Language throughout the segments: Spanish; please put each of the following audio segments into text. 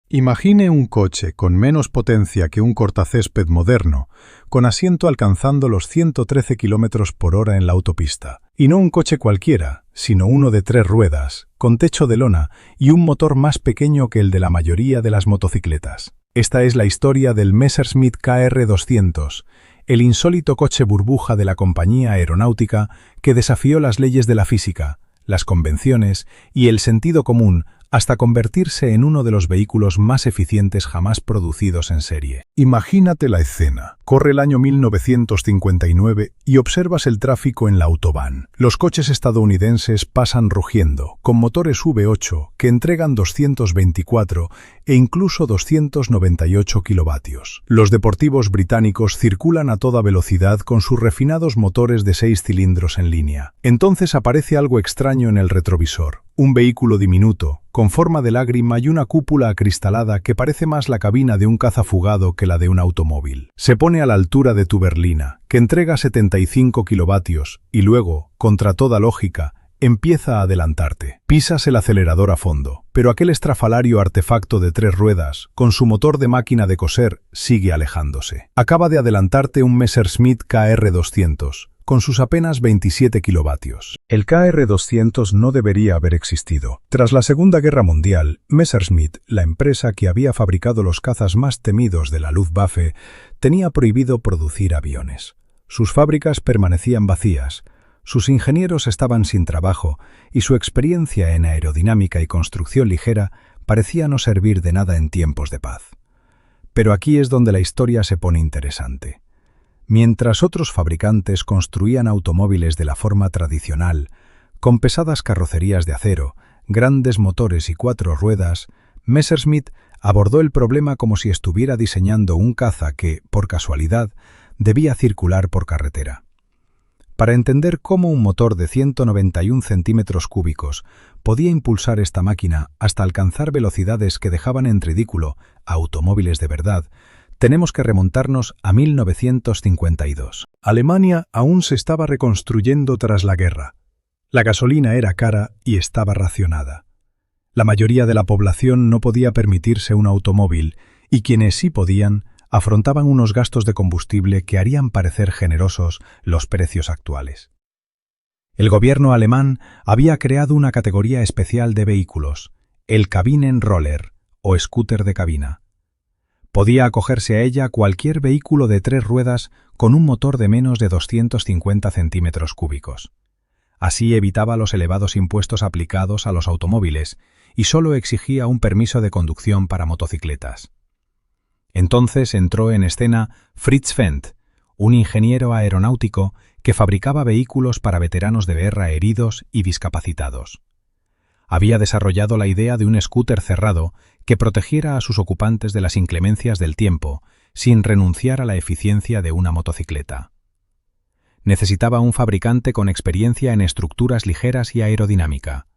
Imagine un coche con menos potencia que un cortacésped moderno, con asiento alcanzando los 113 km/h en la autopista. Y no un coche cualquiera, sino uno de 3 ruedas, con techo de lona y un motor más pequeño que el de la mayoría de las motocicletas. Esta es la historia del Messerschmitt KR200, el insólito coche burbuja de la compañía aeronáutica que desafió las leyes de la física, las convenciones y el sentido común hasta convertirse en uno de los vehículos más eficientes jamás producidos en serie. Imagínate la escena. Corre el año 1959 y observas el tráfico en la autobahn. Los coches estadounidenses pasan rugiendo, con motores V8 que entregan 224 e incluso 298 kilovatios. Los deportivos británicos circulan a toda velocidad con sus refinados motores de 6 cilindros en línea. Entonces aparece algo extraño en el retrovisor. Un vehículo diminuto, con forma de lágrima y una cúpula acristalada que parece más la cabina de un cazafugado que la de un automóvil. Se pone a la altura de tu berlina, que entrega 75 kilovatios, y luego, contra toda lógica, empieza a adelantarte. Pisas el acelerador a fondo, pero aquel estrafalario artefacto de 3 ruedas, con su motor de máquina de coser, sigue alejándose. Acaba de adelantarte un Messerschmitt KR200, con sus apenas 27 kilovatios. El KR200 no debería haber existido. Tras la Segunda Guerra Mundial, Messerschmitt, la empresa que había fabricado los cazas más temidos de la Luftwaffe, tenía prohibido producir aviones. Sus fábricas permanecían vacías, sus ingenieros estaban sin trabajo y su experiencia en aerodinámica y construcción ligera parecía no servir de nada en tiempos de paz. Pero aquí es donde la historia se pone interesante. Mientras otros fabricantes construían automóviles de la forma tradicional, con pesadas carrocerías de acero, grandes motores y 4 ruedas, Messerschmitt abordó el problema como si estuviera diseñando un caza que, por casualidad, debía circular por carretera. Para entender cómo un motor de 191 centímetros cúbicos podía impulsar esta máquina hasta alcanzar velocidades que dejaban en ridículo a automóviles de verdad, tenemos que remontarnos a 1952. Alemania aún se estaba reconstruyendo tras la guerra. La gasolina era cara y estaba racionada. La mayoría de la población no podía permitirse un automóvil y quienes sí podían afrontaban unos gastos de combustible que harían parecer generosos los precios actuales. El gobierno alemán había creado una categoría especial de vehículos, el Kabinenroller o scooter de cabina. Podía acogerse a ella cualquier vehículo de 3 ruedas con un motor de menos de 250 centímetros cúbicos. Así evitaba los elevados impuestos aplicados a los automóviles y solo exigía un permiso de conducción para motocicletas. Entonces entró en escena Fritz Wendt, un ingeniero aeronáutico que fabricaba vehículos para veteranos de guerra heridos y discapacitados. Había desarrollado la idea de un scooter cerrado que protegiera a sus ocupantes de las inclemencias del tiempo, sin renunciar a la eficiencia de una motocicleta. Necesitaba un fabricante con experiencia en estructuras ligeras y aerodinámica.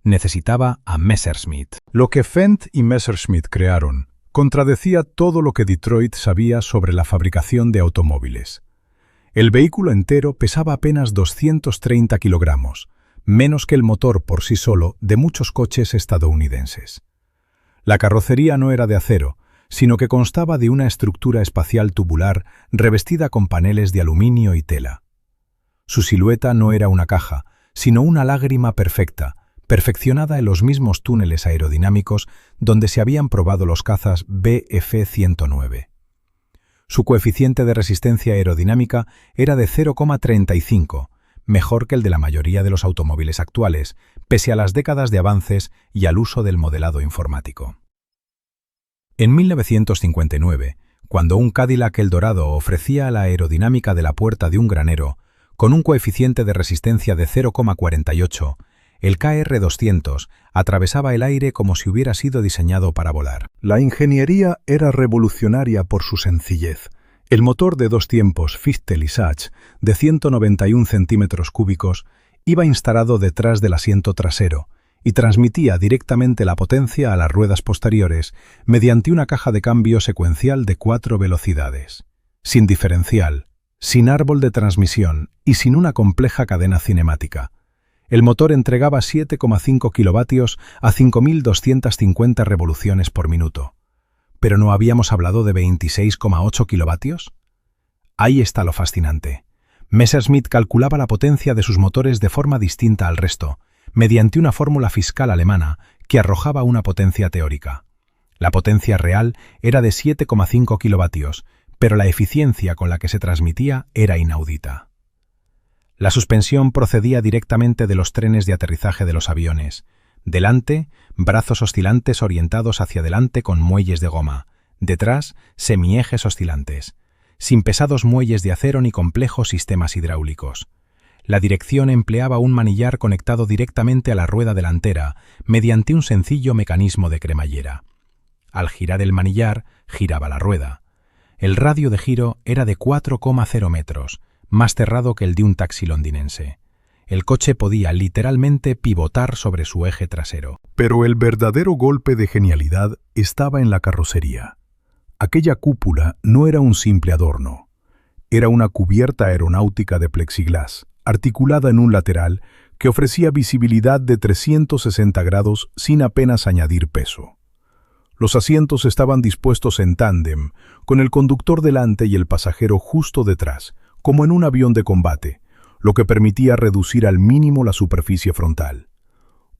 Necesitaba a Messerschmitt. Lo que Wendt y Messerschmitt crearon contradecía todo lo que Detroit sabía sobre la fabricación de automóviles. El vehículo entero pesaba apenas 230 kilogramos, menos que el motor por sí solo de muchos coches estadounidenses. La carrocería no era de acero, sino que constaba de una estructura espacial tubular revestida con paneles de aluminio y tela. Su silueta no era una caja, sino una lágrima perfecta, perfeccionada en los mismos túneles aerodinámicos donde se habían probado los cazas Bf-109. Su coeficiente de resistencia aerodinámica era de 0,35, mejor que el de la mayoría de los automóviles actuales, pese a las décadas de avances y al uso del modelado informático. En 1959, cuando un Cadillac Eldorado ofrecía la aerodinámica de la puerta de un granero, con un coeficiente de resistencia de 0,48, el KR200 atravesaba el aire como si hubiera sido diseñado para volar. La ingeniería era revolucionaria por su sencillez. El motor de 2 tiempos Fichtel-Isach de 191 centímetros cúbicos iba instalado detrás del asiento trasero y transmitía directamente la potencia a las ruedas posteriores mediante una caja de cambio secuencial de 4 velocidades, sin diferencial, sin árbol de transmisión y sin una compleja cadena cinemática. El motor entregaba 7,5 kilovatios a 5.250 revoluciones por minuto. ¿Pero no habíamos hablado de 26,8 kilovatios? Ahí está lo fascinante. Messerschmitt calculaba la potencia de sus motores de forma distinta al resto, mediante una fórmula fiscal alemana que arrojaba una potencia teórica. La potencia real era de 7,5 kilovatios, pero la eficiencia con la que se transmitía era inaudita. La suspensión procedía directamente de los trenes de aterrizaje de los aviones. Delante, brazos oscilantes orientados hacia adelante con muelles de goma. Detrás, semiejes oscilantes. Sin pesados muelles de acero ni complejos sistemas hidráulicos. La dirección empleaba un manillar conectado directamente a la rueda delantera mediante un sencillo mecanismo de cremallera. Al girar el manillar, giraba la rueda. El radio de giro era de 4,0 metros, más cerrado que el de un taxi londinense. El coche podía literalmente pivotar sobre su eje trasero. Pero el verdadero golpe de genialidad estaba en la carrocería. Aquella cúpula no era un simple adorno. Era una cubierta aeronáutica de plexiglas, articulada en un lateral que ofrecía visibilidad de 360 grados sin apenas añadir peso. Los asientos estaban dispuestos en tándem, con el conductor delante y el pasajero justo detrás, como en un avión de combate, lo que permitía reducir al mínimo la superficie frontal.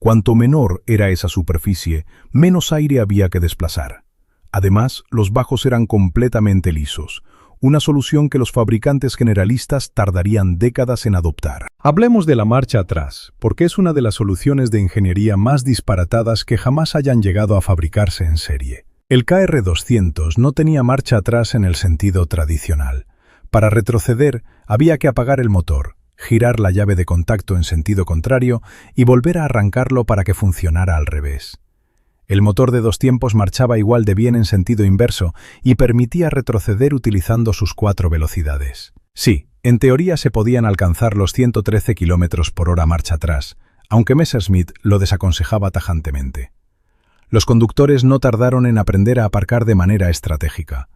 Cuanto menor era esa superficie, menos aire había que desplazar. Además, los bajos eran completamente lisos, una solución que los fabricantes generalistas tardarían décadas en adoptar. Hablemos de la marcha atrás, porque es una de las soluciones de ingeniería más disparatadas que jamás hayan llegado a fabricarse en serie. El KR200 no tenía marcha atrás en el sentido tradicional. Para retroceder, había que apagar el motor, girar la llave de contacto en sentido contrario y volver a arrancarlo para que funcionara al revés. El motor de 2 tiempos marchaba igual de bien en sentido inverso y permitía retroceder utilizando sus 4 velocidades. Sí, en teoría se podían alcanzar los 113 km por hora marcha atrás, aunque Messerschmitt lo desaconsejaba tajantemente. Los conductores no tardaron en aprender a aparcar de manera estratégica.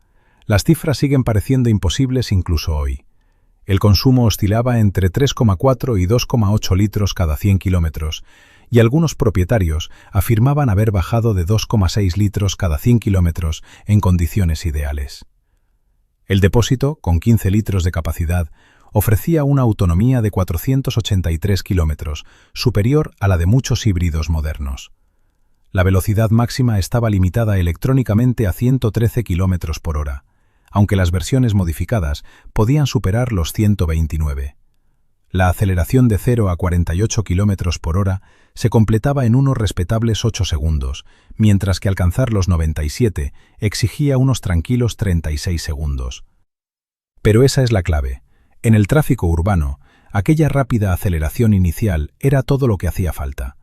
Las cifras siguen pareciendo imposibles incluso hoy. El consumo oscilaba entre 3,4 y 2,8 litros cada 100 kilómetros, y algunos propietarios afirmaban haber bajado de 2,6 litros cada 100 kilómetros en condiciones ideales. El depósito, con 15 litros de capacidad, ofrecía una autonomía de 483 kilómetros, superior a la de muchos híbridos modernos. La velocidad máxima estaba limitada electrónicamente a 113 kilómetros por hora, aunque las versiones modificadas podían superar los 129. La aceleración de 0 a 48 km por hora se completaba en unos respetables 8 segundos, mientras que alcanzar los 97 exigía unos tranquilos 36 segundos. Pero esa es la clave. En el tráfico urbano, aquella rápida aceleración inicial era todo lo que hacía falta.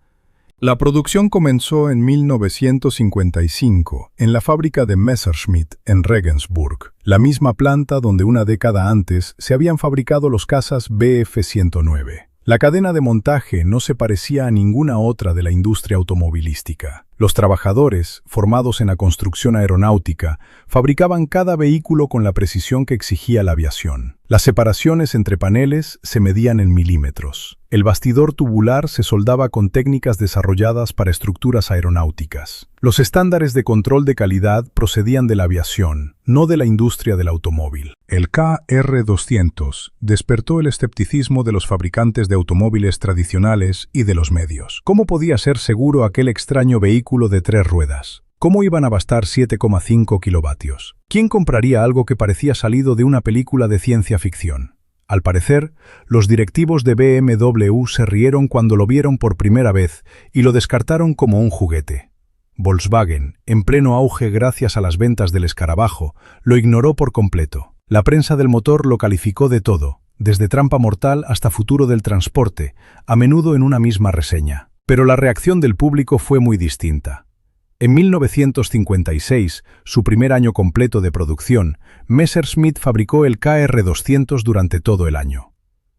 La producción comenzó en 1955 en la fábrica de Messerschmitt en Regensburg, la misma planta donde una década antes se habían fabricado los cazas Bf-109. La cadena de montaje no se parecía a ninguna otra de la industria automovilística. Los trabajadores, formados en la construcción aeronáutica, fabricaban cada vehículo con la precisión que exigía la aviación. Las separaciones entre paneles se medían en milímetros. El bastidor tubular se soldaba con técnicas desarrolladas para estructuras aeronáuticas. Los estándares de control de calidad procedían de la aviación, no de la industria del automóvil. El KR200 despertó el escepticismo de los fabricantes de automóviles tradicionales y de los medios. ¿Cómo podía ser seguro aquel extraño vehículo de 3 ruedas? ¿Cómo iban a bastar 7,5 kilovatios? ¿Quién compraría algo que parecía salido de una película de ciencia ficción? Al parecer, los directivos de BMW se rieron cuando lo vieron por primera vez y lo descartaron como un juguete. Volkswagen, en pleno auge gracias a las ventas del escarabajo, lo ignoró por completo. La prensa del motor lo calificó de todo, desde trampa mortal hasta futuro del transporte, a menudo en una misma reseña. Pero la reacción del público fue muy distinta. En 1956, su primer año completo de producción, Messerschmitt fabricó el KR200 durante todo el año.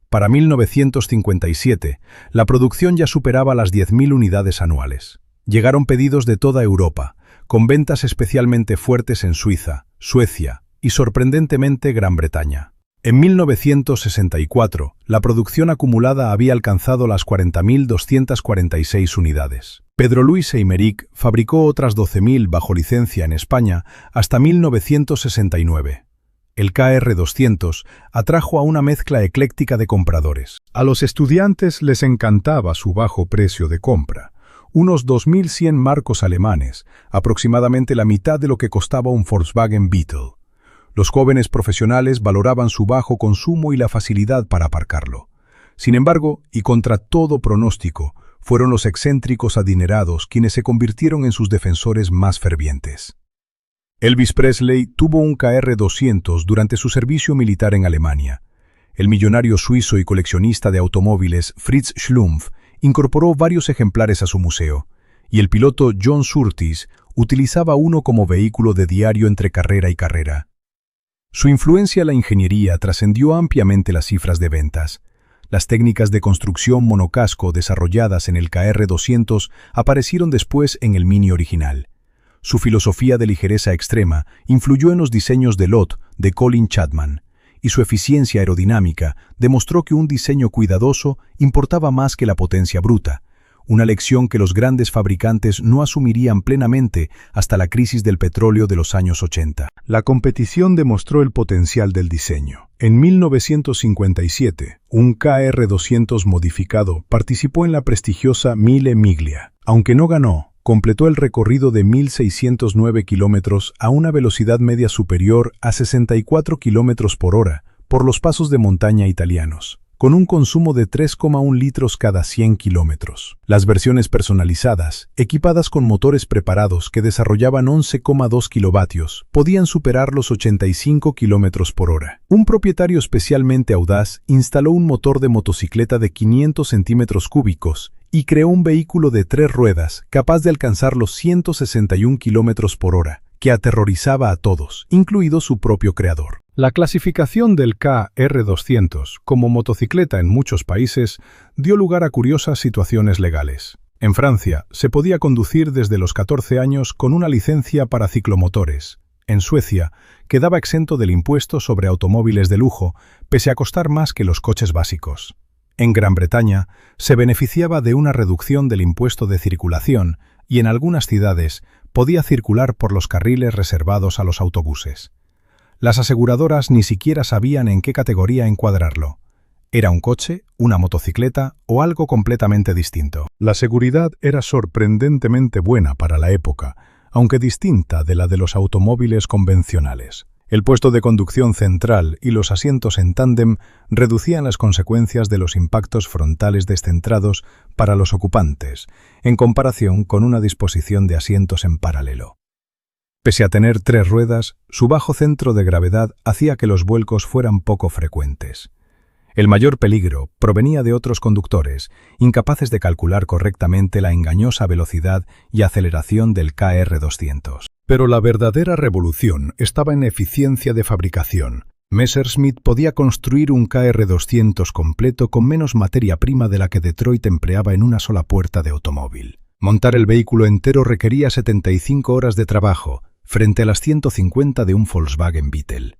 Para 1957, la producción ya superaba las 10.000 unidades anuales. Llegaron pedidos de toda Europa, con ventas especialmente fuertes en Suiza, Suecia y, sorprendentemente, Gran Bretaña. En 1964, la producción acumulada había alcanzado las 40.246 unidades. Pedro Luis Eymerich fabricó otras 12.000 bajo licencia en España hasta 1969. El KR200 atrajo a una mezcla ecléctica de compradores. A los estudiantes les encantaba su bajo precio de compra, unos 2.100 marcos alemanes, aproximadamente la mitad de lo que costaba un Volkswagen Beetle. Los jóvenes profesionales valoraban su bajo consumo y la facilidad para aparcarlo. Sin embargo, y contra todo pronóstico, fueron los excéntricos adinerados quienes se convirtieron en sus defensores más fervientes. Elvis Presley tuvo un KR200 durante su servicio militar en Alemania. El millonario suizo y coleccionista de automóviles Fritz Schlumpf incorporó varios ejemplares a su museo, y el piloto John Surtees utilizaba uno como vehículo de diario entre carrera y carrera. Su influencia en la ingeniería trascendió ampliamente las cifras de ventas. Las técnicas de construcción monocasco desarrolladas en el KR200 aparecieron después en el Mini original. Su filosofía de ligereza extrema influyó en los diseños de Lot de Colin Chapman, y su eficiencia aerodinámica demostró que un diseño cuidadoso importaba más que la potencia bruta, una lección que los grandes fabricantes no asumirían plenamente hasta la crisis del petróleo de los años 80. La competición demostró el potencial del diseño. En 1957, un KR200 modificado participó en la prestigiosa Mille Miglia. Aunque no ganó, completó el recorrido de 1.609 kilómetros a una velocidad media superior a 64 kilómetros por hora por los pasos de montaña italianos, con un consumo de 3,1 litros cada 100 kilómetros. Las versiones personalizadas, equipadas con motores preparados que desarrollaban 11,2 kilovatios, podían superar los 85 kilómetros por hora. Un propietario especialmente audaz instaló un motor de motocicleta de 500 centímetros cúbicos y creó un vehículo de 3 ruedas capaz de alcanzar los 161 kilómetros por hora, que aterrorizaba a todos, incluido su propio creador. La clasificación del KR200 como motocicleta en muchos países dio lugar a curiosas situaciones legales. En Francia, se podía conducir desde los 14 años con una licencia para ciclomotores. En Suecia, quedaba exento del impuesto sobre automóviles de lujo, pese a costar más que los coches básicos. En Gran Bretaña, se beneficiaba de una reducción del impuesto de circulación y en algunas ciudades podía circular por los carriles reservados a los autobuses. Las aseguradoras ni siquiera sabían en qué categoría encuadrarlo. ¿Era un coche, una motocicleta o algo completamente distinto? La seguridad era sorprendentemente buena para la época, aunque distinta de la de los automóviles convencionales. El puesto de conducción central y los asientos en tándem reducían las consecuencias de los impactos frontales descentrados para los ocupantes, en comparación con una disposición de asientos en paralelo. Pese a tener 3 ruedas, su bajo centro de gravedad hacía que los vuelcos fueran poco frecuentes. El mayor peligro provenía de otros conductores, incapaces de calcular correctamente la engañosa velocidad y aceleración del KR200. Pero la verdadera revolución estaba en eficiencia de fabricación. Messerschmitt podía construir un KR200 completo con menos materia prima de la que Detroit empleaba en una sola puerta de automóvil. Montar el vehículo entero requería 75 horas de trabajo, frente a las 150 de un Volkswagen Beetle.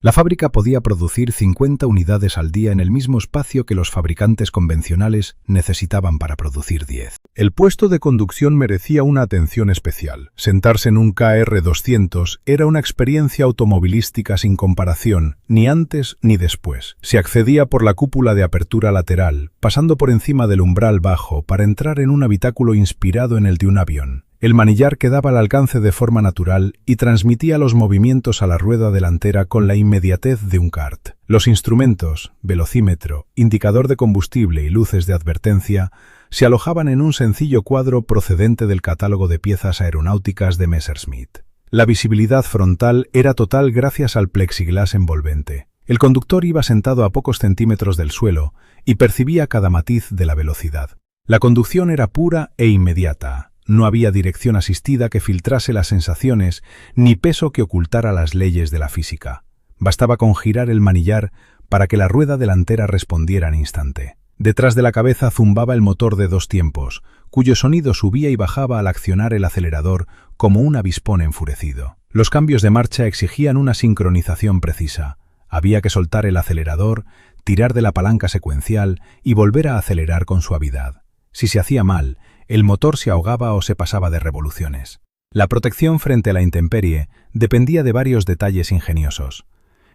La fábrica podía producir 50 unidades al día en el mismo espacio que los fabricantes convencionales necesitaban para producir 10. El puesto de conducción merecía una atención especial. Sentarse en un KR200 era una experiencia automovilística sin comparación, ni antes ni después. Se accedía por la cúpula de apertura lateral, pasando por encima del umbral bajo para entrar en un habitáculo inspirado en el de un avión. El manillar quedaba al alcance de forma natural y transmitía los movimientos a la rueda delantera con la inmediatez de un kart. Los instrumentos, velocímetro, indicador de combustible y luces de advertencia se alojaban en un sencillo cuadro procedente del catálogo de piezas aeronáuticas de Messerschmitt. La visibilidad frontal era total gracias al plexiglás envolvente. El conductor iba sentado a pocos centímetros del suelo y percibía cada matiz de la velocidad. La conducción era pura e inmediata. No había dirección asistida que filtrase las sensaciones, ni peso que ocultara las leyes de la física. Bastaba con girar el manillar para que la rueda delantera respondiera al instante. Detrás de la cabeza zumbaba el motor de 2 tiempos, cuyo sonido subía y bajaba al accionar el acelerador como un avispón enfurecido. Los cambios de marcha exigían una sincronización precisa. Había que soltar el acelerador, tirar de la palanca secuencial y volver a acelerar con suavidad. Si se hacía mal, el motor se ahogaba o se pasaba de revoluciones. La protección frente a la intemperie dependía de varios detalles ingeniosos.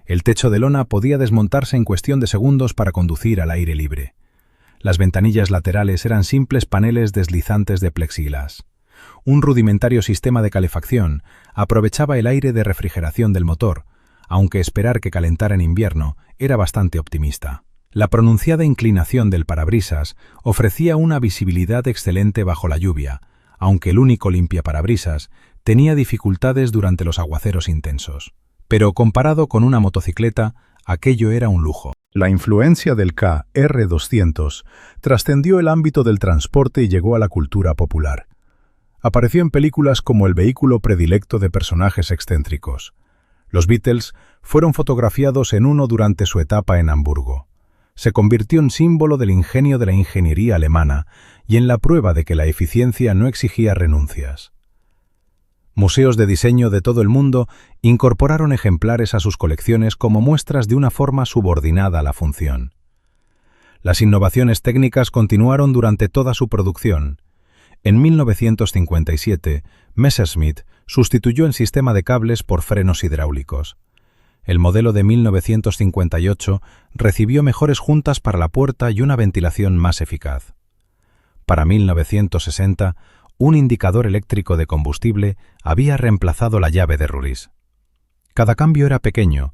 El techo de lona podía desmontarse en cuestión de segundos para conducir al aire libre. Las ventanillas laterales eran simples paneles deslizantes de plexiglas. Un rudimentario sistema de calefacción aprovechaba el aire de refrigeración del motor, aunque esperar que calentara en invierno era bastante optimista. La pronunciada inclinación del parabrisas ofrecía una visibilidad excelente bajo la lluvia, aunque el único limpiaparabrisas tenía dificultades durante los aguaceros intensos. Pero comparado con una motocicleta, aquello era un lujo. La influencia del KR200 trascendió el ámbito del transporte y llegó a la cultura popular. Apareció en películas como el vehículo predilecto de personajes excéntricos. Los Beatles fueron fotografiados en uno durante su etapa en Hamburgo. Se convirtió en símbolo del ingenio de la ingeniería alemana y en la prueba de que la eficiencia no exigía renuncias. Museos de diseño de todo el mundo incorporaron ejemplares a sus colecciones como muestras de una forma subordinada a la función. Las innovaciones técnicas continuaron durante toda su producción. En 1957, Messerschmitt sustituyó el sistema de cables por frenos hidráulicos. El modelo de 1958 recibió mejores juntas para la puerta y una ventilación más eficaz. Para 1960, un indicador eléctrico de combustible había reemplazado la llave de Ruris. Cada cambio era pequeño,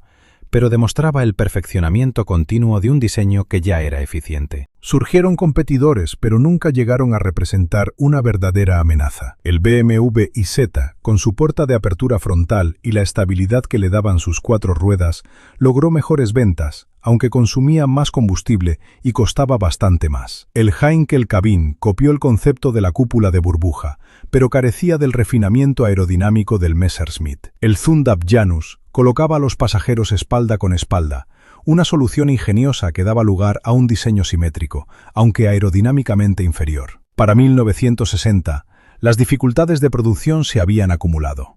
pero demostraba el perfeccionamiento continuo de un diseño que ya era eficiente. Surgieron competidores, pero nunca llegaron a representar una verdadera amenaza. El BMW iZ, con su puerta de apertura frontal y la estabilidad que le daban sus 4 ruedas, logró mejores ventas, aunque consumía más combustible y costaba bastante más. El Heinkel Cabin copió el concepto de la cúpula de burbuja, pero carecía del refinamiento aerodinámico del Messerschmitt. El Zundap Janus colocaba a los pasajeros espalda con espalda, una solución ingeniosa que daba lugar a un diseño simétrico, aunque aerodinámicamente inferior. Para 1960, las dificultades de producción se habían acumulado.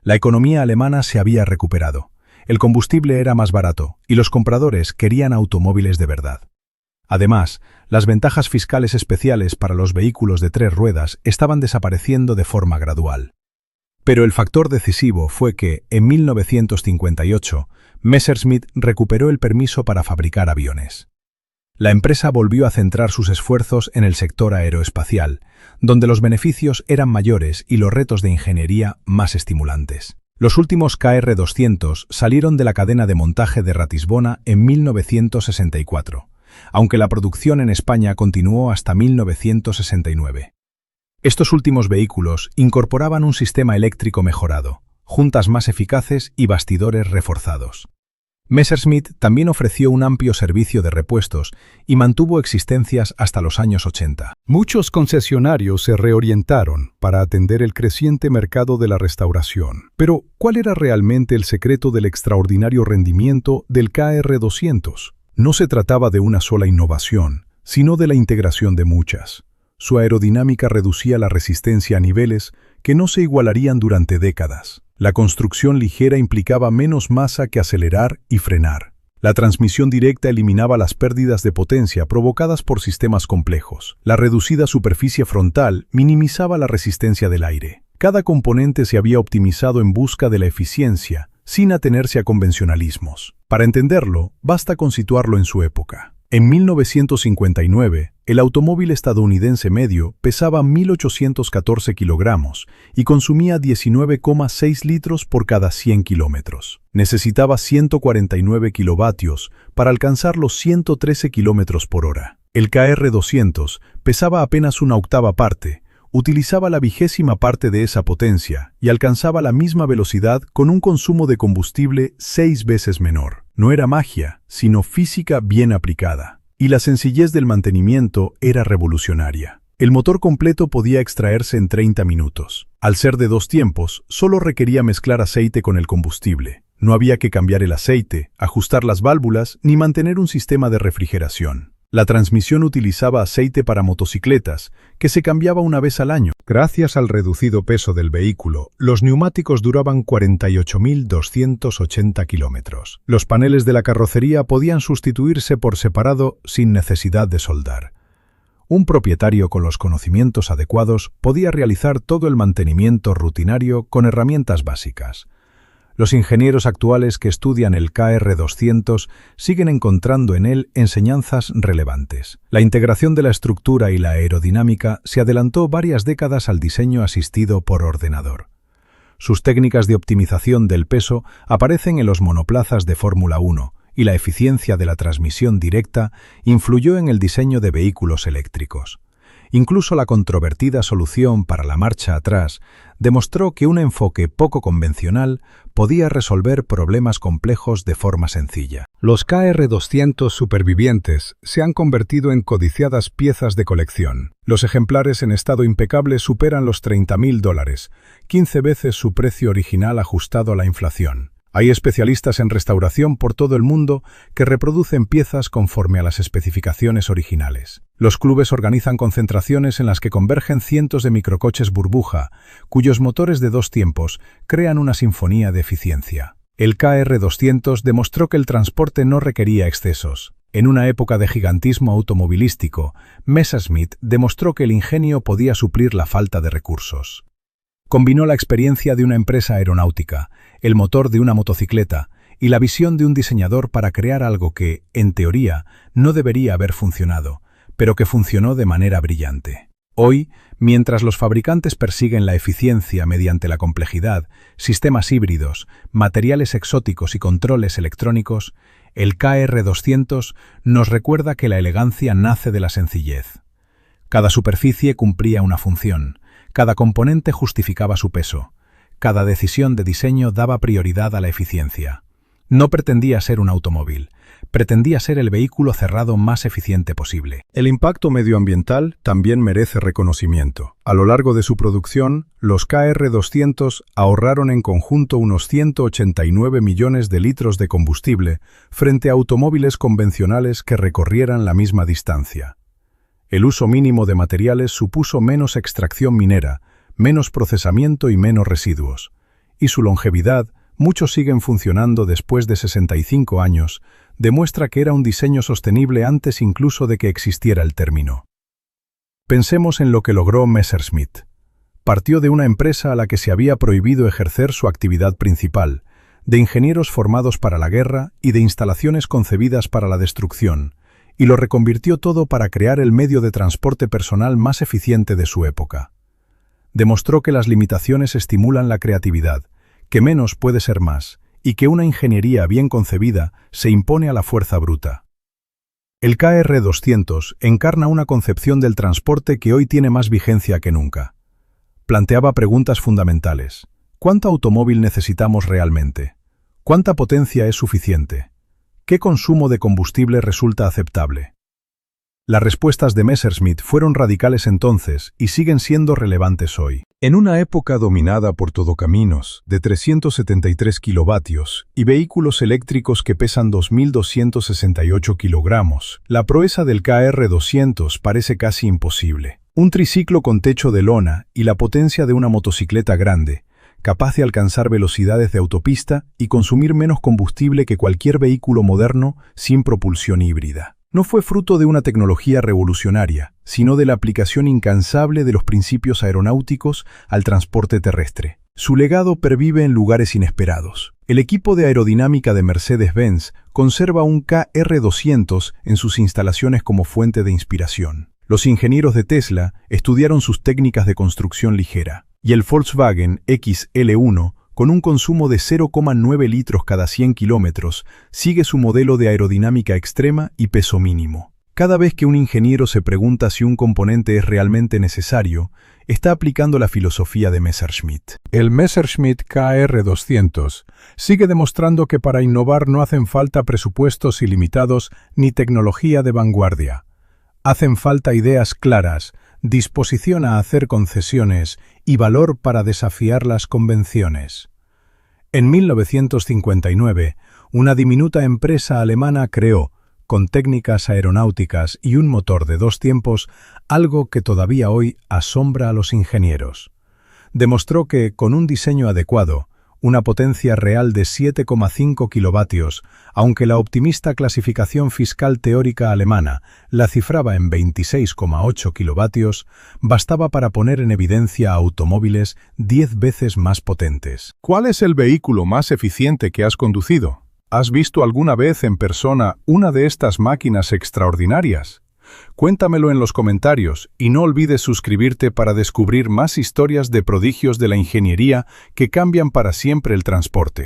La economía alemana se había recuperado, el combustible era más barato y los compradores querían automóviles de verdad. Además, las ventajas fiscales especiales para los vehículos de 3 ruedas estaban desapareciendo de forma gradual. Pero el factor decisivo fue que, en 1958, Messerschmitt recuperó el permiso para fabricar aviones. La empresa volvió a centrar sus esfuerzos en el sector aeroespacial, donde los beneficios eran mayores y los retos de ingeniería más estimulantes. Los últimos KR200 salieron de la cadena de montaje de Ratisbona en 1964, aunque la producción en España continuó hasta 1969. Estos últimos vehículos incorporaban un sistema eléctrico mejorado, juntas más eficaces y bastidores reforzados. Messerschmitt también ofreció un amplio servicio de repuestos y mantuvo existencias hasta los años 80. Muchos concesionarios se reorientaron para atender el creciente mercado de la restauración. Pero, ¿cuál era realmente el secreto del extraordinario rendimiento del KR200? No se trataba de una sola innovación, sino de la integración de muchas. Su aerodinámica reducía la resistencia a niveles que no se igualarían durante décadas. La construcción ligera implicaba menos masa que acelerar y frenar. La transmisión directa eliminaba las pérdidas de potencia provocadas por sistemas complejos. La reducida superficie frontal minimizaba la resistencia del aire. Cada componente se había optimizado en busca de la eficiencia, sin atenerse a convencionalismos. Para entenderlo, basta con situarlo en su época. En 1959, el automóvil estadounidense medio pesaba 1.814 kilogramos y consumía 19,6 litros por cada 100 kilómetros. Necesitaba 149 kilovatios para alcanzar los 113 kilómetros por hora. El KR200 pesaba apenas una octava parte, utilizaba la 20ª parte de esa potencia y alcanzaba la misma velocidad con un consumo de combustible 6 veces menor. No era magia, sino física bien aplicada. Y la sencillez del mantenimiento era revolucionaria. El motor completo podía extraerse en 30 minutos. Al ser de 2 tiempos, solo requería mezclar aceite con el combustible. No había que cambiar el aceite, ajustar las válvulas, ni mantener un sistema de refrigeración. La transmisión utilizaba aceite para motocicletas, que se cambiaba una vez al año. Gracias al reducido peso del vehículo, los neumáticos duraban 48.280 kilómetros. Los paneles de la carrocería podían sustituirse por separado sin necesidad de soldar. Un propietario con los conocimientos adecuados podía realizar todo el mantenimiento rutinario con herramientas básicas. Los ingenieros actuales que estudian el KR200 siguen encontrando en él enseñanzas relevantes. La integración de la estructura y la aerodinámica se adelantó varias décadas al diseño asistido por ordenador. Sus técnicas de optimización del peso aparecen en los monoplazas de Fórmula 1, y la eficiencia de la transmisión directa influyó en el diseño de vehículos eléctricos. Incluso la controvertida solución para la marcha atrás demostró que un enfoque poco convencional podía resolver problemas complejos de forma sencilla. Los KR200 supervivientes se han convertido en codiciadas piezas de colección. Los ejemplares en estado impecable superan los $30.000, 15 veces su precio original ajustado a la inflación. Hay especialistas en restauración por todo el mundo que reproducen piezas conforme a las especificaciones originales. Los clubes organizan concentraciones en las que convergen cientos de microcoches burbuja, cuyos motores de 2 tiempos crean una sinfonía de eficiencia. El KR200 demostró que el transporte no requería excesos. En una época de gigantismo automovilístico, Messerschmitt demostró que el ingenio podía suplir la falta de recursos. Combinó la experiencia de una empresa aeronáutica, el motor de una motocicleta y la visión de un diseñador para crear algo que, en teoría, no debería haber funcionado, pero que funcionó de manera brillante. Hoy, mientras los fabricantes persiguen la eficiencia mediante la complejidad, sistemas híbridos, materiales exóticos y controles electrónicos, el KR200 nos recuerda que la elegancia nace de la sencillez. Cada superficie cumplía una función. Cada componente justificaba su peso. Cada decisión de diseño daba prioridad a la eficiencia. No pretendía ser un automóvil, pretendía ser el vehículo cerrado más eficiente posible. El impacto medioambiental también merece reconocimiento. A lo largo de su producción, los KR200 ahorraron en conjunto unos 189 millones de litros de combustible frente a automóviles convencionales que recorrieran la misma distancia. El uso mínimo de materiales supuso menos extracción minera, menos procesamiento y menos residuos. Y su longevidad, muchos siguen funcionando después de 65 años, demuestra que era un diseño sostenible antes incluso de que existiera el término. Pensemos en lo que logró Messerschmitt. Partió de una empresa a la que se había prohibido ejercer su actividad principal, de ingenieros formados para la guerra y de instalaciones concebidas para la destrucción, y lo reconvirtió todo para crear el medio de transporte personal más eficiente de su época. Demostró que las limitaciones estimulan la creatividad, que menos puede ser más, y que una ingeniería bien concebida se impone a la fuerza bruta. El KR200 encarna una concepción del transporte que hoy tiene más vigencia que nunca. Planteaba preguntas fundamentales. ¿Cuánto automóvil necesitamos realmente? ¿Cuánta potencia es suficiente? ¿Qué consumo de combustible resulta aceptable? Las respuestas de Messerschmitt fueron radicales entonces y siguen siendo relevantes hoy. En una época dominada por todocaminos de 373 kilovatios y vehículos eléctricos que pesan 2.268 kilogramos, la proeza del KR200 parece casi imposible. Un triciclo con techo de lona y la potencia de una motocicleta grande, capaz de alcanzar velocidades de autopista y consumir menos combustible que cualquier vehículo moderno sin propulsión híbrida. No fue fruto de una tecnología revolucionaria, sino de la aplicación incansable de los principios aeronáuticos al transporte terrestre. Su legado pervive en lugares inesperados. El equipo de aerodinámica de Mercedes-Benz conserva un KR200 en sus instalaciones como fuente de inspiración. Los ingenieros de Tesla estudiaron sus técnicas de construcción ligera. Y el Volkswagen XL1, con un consumo de 0,9 litros cada 100 kilómetros, sigue su modelo de aerodinámica extrema y peso mínimo. Cada vez que un ingeniero se pregunta si un componente es realmente necesario, está aplicando la filosofía de Messerschmitt. El Messerschmitt KR200 sigue demostrando que para innovar no hacen falta presupuestos ilimitados ni tecnología de vanguardia. Hacen falta ideas claras, disposición a hacer concesiones y valor para desafiar las convenciones. En 1959, una diminuta empresa alemana creó, con técnicas aeronáuticas y un motor de 2 tiempos, algo que todavía hoy asombra a los ingenieros. Demostró que, con un diseño adecuado, una potencia real de 7,5 kilovatios, aunque la optimista clasificación fiscal teórica alemana la cifraba en 26,8 kilovatios, bastaba para poner en evidencia automóviles 10 veces más potentes. ¿Cuál es el vehículo más eficiente que has conducido? ¿Has visto alguna vez en persona una de estas máquinas extraordinarias? Cuéntamelo en los comentarios y no olvides suscribirte para descubrir más historias de prodigios de la ingeniería que cambian para siempre el transporte.